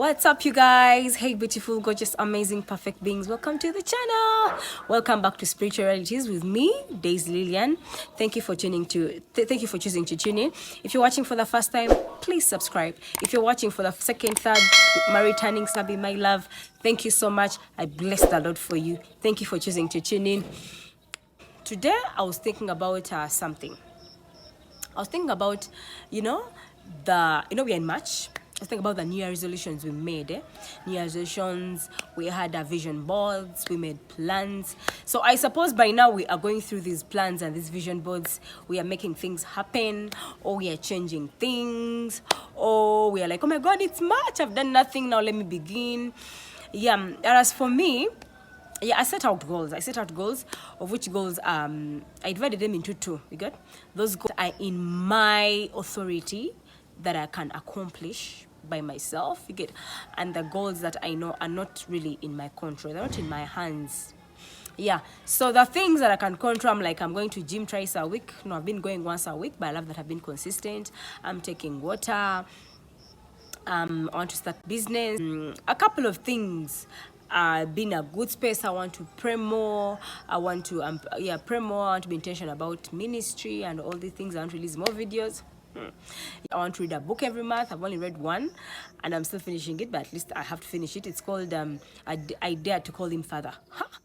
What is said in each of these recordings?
What's up, you guys? Hey, beautiful, gorgeous, amazing, perfect beings. Welcome to the channel. Welcome back to Spiritual Realities with me, Daisy Lillian. Thank you for tuning to. Thank you for choosing to tune in. If you're watching for the first time, please subscribe. If you're watching for the second, third, my returning Sabi, my love, thank you so much. I bless the Lord for you. Thank you for choosing to tune in. Today, I was thinking about something. I was thinking about, we're in March. I was thinking about the New Year resolutions we made. New Year resolutions, we had our vision boards, we made plans. So I suppose by now we are going through these plans and these vision boards. We are making things happen, or we are changing things, or we are like, oh my God, it's March, I've done nothing, now let me begin. Yeah, whereas for me, I set out goals. Of which goals I divided them into two. You got those goals are in my authority that I can accomplish by myself. You get, and the goals that I know are not really in my control. They're not in my hands. Yeah. So the things that I can control, I'm like, I'm going to gym twice a week. No, I've been going once a week, but I love that I've been consistent. I'm taking water. I want to start business. A couple of things. Being a good space. I want to pray more. I want to pray more. I want to be intentional about ministry and all these things. I want to release more videos. I want to read a book every month. I've only read one, and I'm still finishing it, but at least I have to finish it. It's called I Dare to Call Him Father.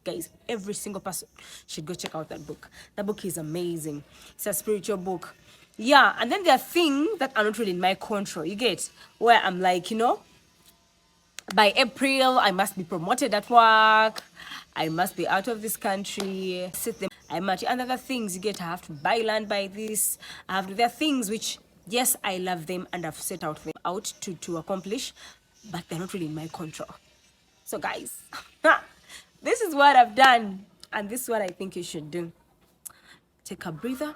Guys, every single person should go check out that book. That book is amazing. It's a spiritual book. Yeah, and then there are things that are not really in my control. You get where I'm like, by April, I must be promoted at work. I must be out of this country. I might, and other things, you get, I have to buy land by this. There are things which, yes, I love them and I've set out to accomplish, but they're not really in my control. So guys, this is what I've done, and this is what I think you should do. Take a breather,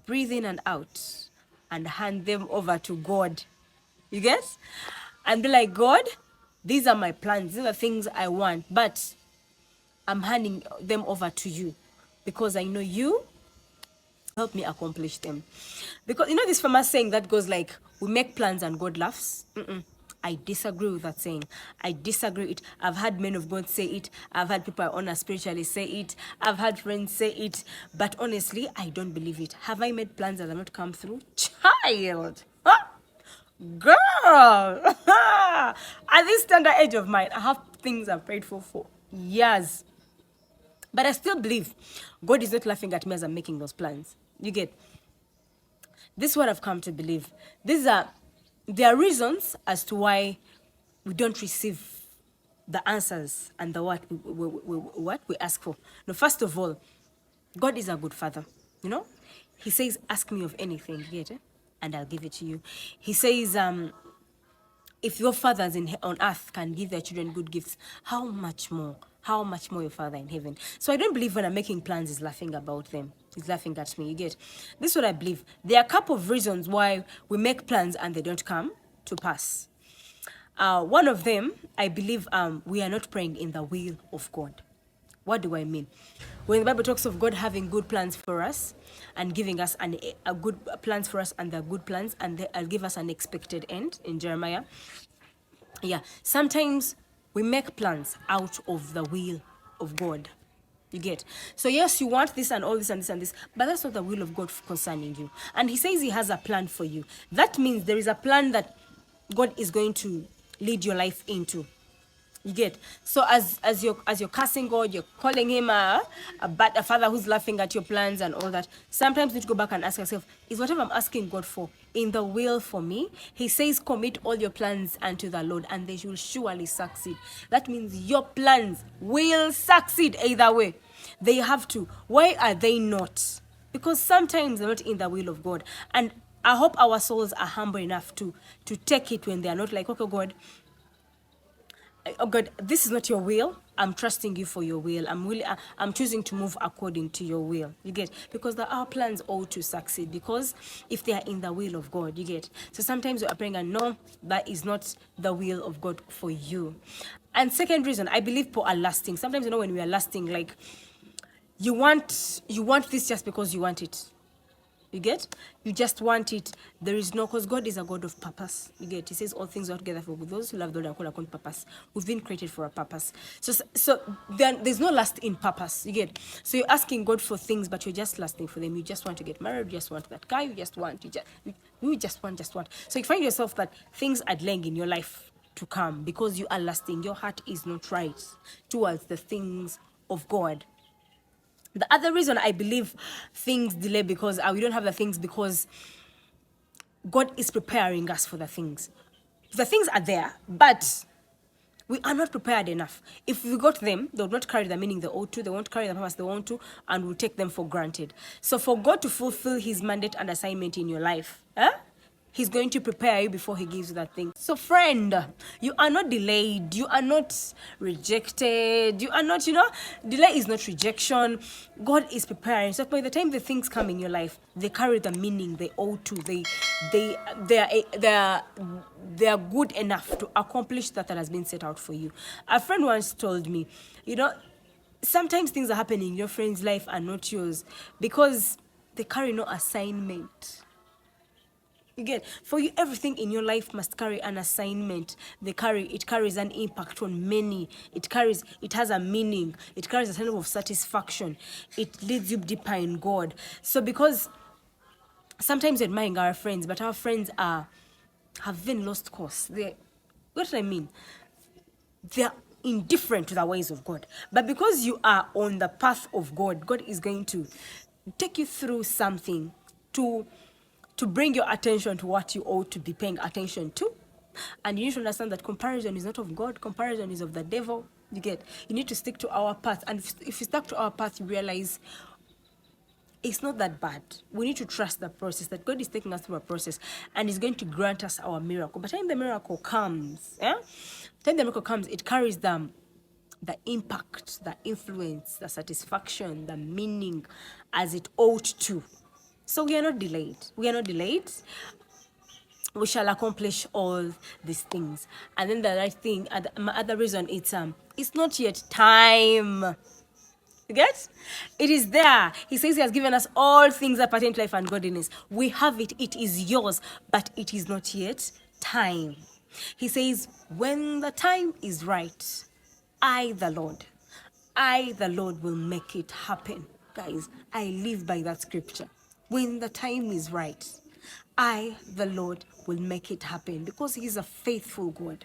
breathe in and out, and hand them over to God. You get? And be like, God, these are my plans. These are things I want, but I'm handing them over to you because I know you help me accomplish them. Because this famous saying that goes like, we make plans and God laughs. I disagree with that saying. I disagree with it. I've had men of God say it. I've had people I honor spiritually say it. I've had friends say it. But honestly, I don't believe it. Have I made plans that have not come through? Child! Huh? Girl! At this tender age of mine, I have things I've prayed for years. But I still believe God is not laughing at me as I'm making those plans. You get? This is what I've come to believe. There are reasons as to why we don't receive the answers and the what we ask for. Now, first of all, God is a good father. He says, ask me of anything. You get it? And I'll give it to you. He says, if your fathers on earth can give their children good gifts, how much more your Father in heaven? So I don't believe when I'm making plans, he's laughing about them. He's laughing at me. You get? This is what I believe. There are a couple of reasons why we make plans and they don't come to pass. One of them, I believe, we are not praying in the will of God. What do I mean? When the Bible talks of God having good plans for us and giving us a good plans for us, and the good plans, and they'll give us an expected end in Jeremiah. Yeah, sometimes we make plans out of the will of God. You get? So yes, you want this and all this and this and this, but that's not the will of God concerning you. And he says he has a plan for you. That means there is a plan that God is going to lead your life into. You get? So as you're cursing God, you're calling him a father who's laughing at your plans and all that. Sometimes you need to go back and ask yourself, is whatever I'm asking God for in the will for me? He says, commit all your plans unto the Lord and they will surely succeed. That means your plans will succeed either way. They have to. Why are they not? Because sometimes they're not in the will of God. And I hope our souls are humble enough to take it when they're not like, okay, God, oh God, this is not your will. I'm trusting you for your will. I'm choosing to move according to your will. You get? Because our plans ought to succeed. Because if they are in the will of God, you get? So sometimes you are praying and no, that is not the will of God for you. And second reason, I believe people are lasting. Sometimes when we are lasting, like you want this just because you want it. You get? You just want it. There is no, because God is a God of purpose. You get? He says all things are together for good. Those who love the Lord are called according to purpose. We've been created for a purpose. So then there's no lust in purpose. You get? So you're asking God for things, but you're just lusting for them. You just want to get married. You just want that guy. You just want. You just want. So you find yourself that things are delaying in your life to come because you are lusting. Your heart is not right towards the things of God. The other reason I believe things delay because we don't have the things because God is preparing us for the things. The things are there, but we are not prepared enough. If we got them, they will not carry the meaning they ought to, they won't carry the purpose they want to, and we'll take them for granted. So for God to fulfill his mandate and assignment in your life, he's going to prepare you before he gives you that thing. So friend, you are not delayed. You are not rejected. You are not, delay is not rejection. God is preparing. So by the time the things come in your life, they carry the meaning they ought to. They are good enough to accomplish that has been set out for you. A friend once told me, sometimes things are happening in your friend's life and not yours because they carry no assignment. You get, for you, everything in your life must carry an assignment. It carries an impact on many. It has a meaning. It carries a sense of satisfaction. It leads you deeper in God. So because sometimes we admire our friends, but our friends have been lost course. What do I mean? They're indifferent to the ways of God. But because you are on the path of God, God is going to take you through something to bring your attention to what you ought to be paying attention to. And you need to understand that comparison is not of God, comparison is of the devil. You get? You need to stick to our path. And if you stuck to our path, you realize it's not that bad. We need to trust the process, that God is taking us through a process and is going to grant us our miracle. But when the miracle comes, it carries the impact, the influence, the satisfaction, the meaning as it ought to. So we are not delayed. We shall accomplish all these things. And then the right thing, my other reason, it's not yet time. You get? It is there. He says he has given us all things that pertain to life and godliness. We have it. It is yours, but it is not yet time. He says, when the time is right, I, the Lord, will make it happen. Guys, I live by that scripture. When the time is right, I, the Lord, will make it happen, because he is a faithful God.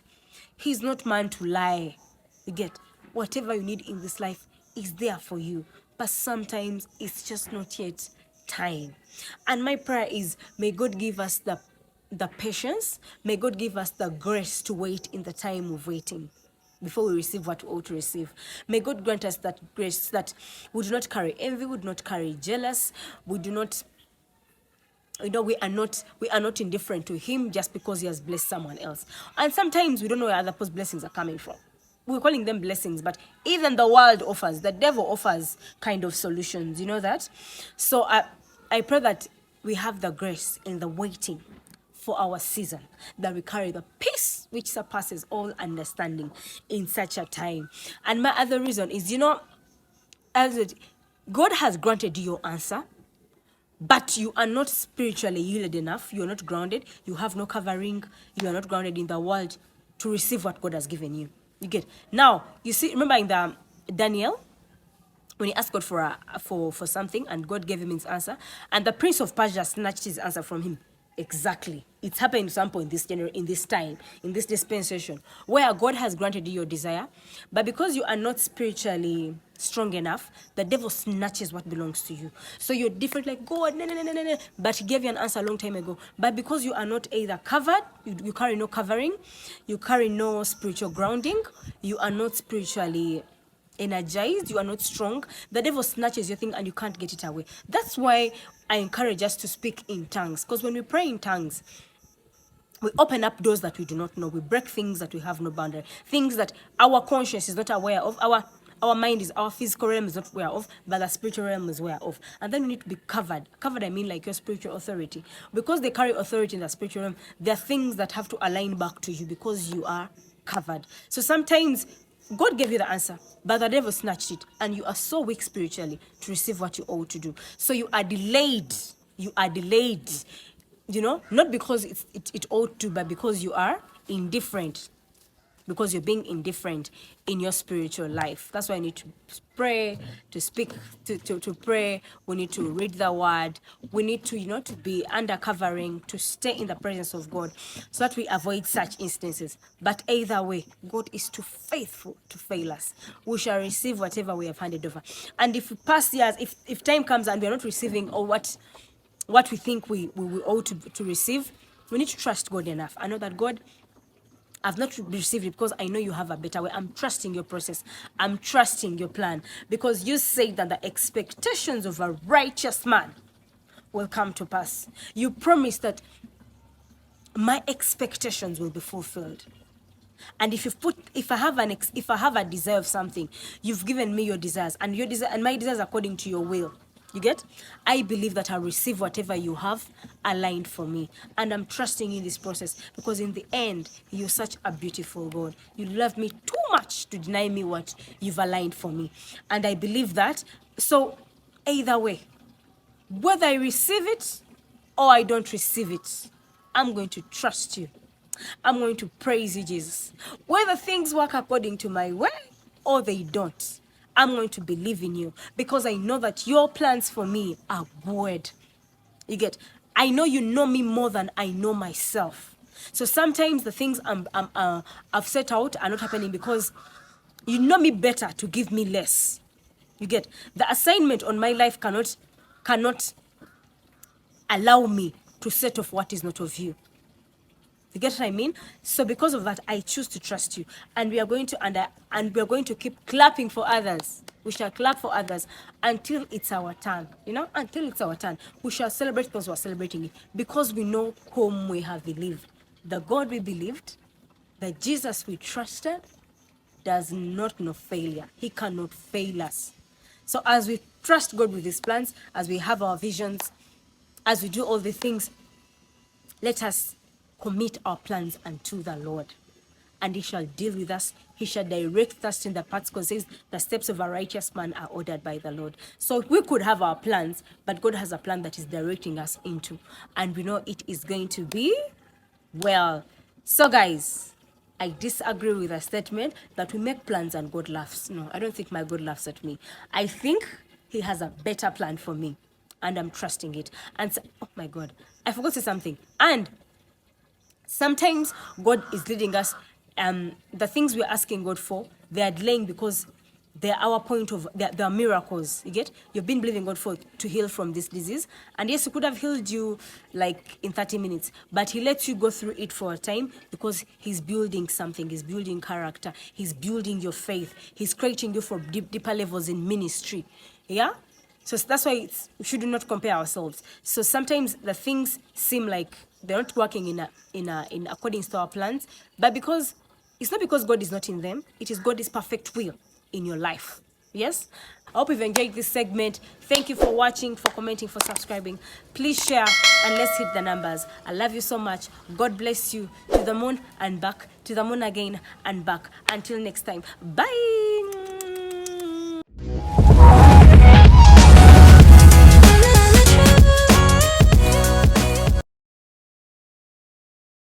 He's not man to lie. You get? Whatever you need in this life is there for you, but sometimes it's just not yet time. And my prayer is, may God give us the patience, may God give us the grace to wait in the time of waiting before we receive what we ought to receive. May God grant us that grace, that we do not carry envy, we do not carry jealous, we do not, we are not indifferent to him just because he has blessed someone else. And sometimes we don't know where other people's blessings are coming from. We're calling them blessings, but even the world offers, the devil offers kind of solutions, you know that? So I pray that we have the grace in the waiting for our season, that we carry the peace which surpasses all understanding in such a time. And my other reason is, God has granted you your answer, but you are not spiritually yielded enough. You are not grounded. You have no covering. You are not grounded in the world to receive what God has given you. You get? Now, you see, remember in the Daniel, when he asked God for something, and God gave him his answer, and the prince of Persia snatched his answer from him. Exactly. It's happened at some point in this time, in this dispensation, where God has granted you your desire, but because you are not spiritually strong enough, the devil snatches what belongs to you. So you're different, like, God, no, but he gave you an answer a long time ago. But because you are not either covered, you carry no covering, you carry no spiritual grounding, you are not spiritually energized, you are not strong, the devil snatches your thing and you can't get it away. That's why I encourage us to speak in tongues, because when we pray in tongues, we open up doors that we do not know. We break things that we have no boundary, things that our conscience is not aware of, our mind is, our physical realm is not aware of, but the spiritual realm is aware of. And then we need to be covered. Covered, I mean like your spiritual authority. Because they carry authority in the spiritual realm, there are things that have to align back to you because you are covered. So sometimes God gave you the answer, but the devil snatched it, and you are so weak spiritually to receive what you ought to do. So you are delayed you are delayed, not because it ought to, but because you are indifferent, because you're being indifferent in your spiritual life. That's why I need to pray, to speak, to pray. We need to read the word. We need to, to be under covering, to stay in the presence of God so that we avoid such instances. But either way, God is too faithful to fail us. We shall receive whatever we have handed over. And if past years, if time comes and we're not receiving or what we think we ought to receive, we need to trust God enough. I know that God, I've not received it because I know you have a better way. I'm trusting your process. I'm trusting your plan. Because you say that the expectations of a righteous man will come to pass. You promise that my expectations will be fulfilled. And if I have a desire of something, you've given me your desires, and my desires according to your will. You get? I believe that I'll receive whatever you have aligned for me. And I'm trusting in this process because in the end, you're such a beautiful God. You love me too much to deny me what you've aligned for me. And I believe that. So either way, whether I receive it or I don't receive it, I'm going to trust you. I'm going to praise you, Jesus. Whether things work according to my way or they don't, I'm going to believe in you because I know that your plans for me are good. You get? I know you know me more than I know myself. So sometimes the things I've set out are not happening because you know me better to give me less. You get? The assignment on my life cannot allow me to set off what is not of you. You get what I mean? So because of that, I choose to trust you, and we are going to keep clapping for others. We shall clap for others until it's our turn. Until it's our turn, we shall celebrate those who are celebrating it because we know whom we have believed. The God we believed, the Jesus we trusted, does not know failure. He cannot fail us. So as we trust God with His plans, as we have our visions, as we do all the things, let us commit our plans unto the Lord, and He shall deal with us. He shall direct us in the paths, because it says the steps of a righteous man are ordered by the Lord. So we could have our plans, but God has a plan that is directing us into, and we know it is going to be well. So guys, I disagree with the statement that we make plans and God laughs. No, I don't think my God laughs at me. I think He has a better plan for me, and I'm trusting it. And so, oh my God, I forgot to say something. And sometimes God is leading us. The things we're asking God for, they are delaying because they're our point of, they're miracles. You get? You've been believing God to heal from this disease. And yes, He could have healed you like in 30 minutes, but He lets you go through it for a time because He's building something. He's building character. He's building your faith. He's creating you for deeper levels in ministry. Yeah? So that's why we should not compare ourselves. So sometimes the things seem like they're not working in according to our plans, but because it's not because God is not in them, it is God's perfect will in your life. Yes? I hope you've enjoyed this segment. Thank you for watching, for commenting, for subscribing. Please share and let's hit the numbers. I love you so much. God bless you. To the moon and back, to the moon again and back. Until next time. Bye.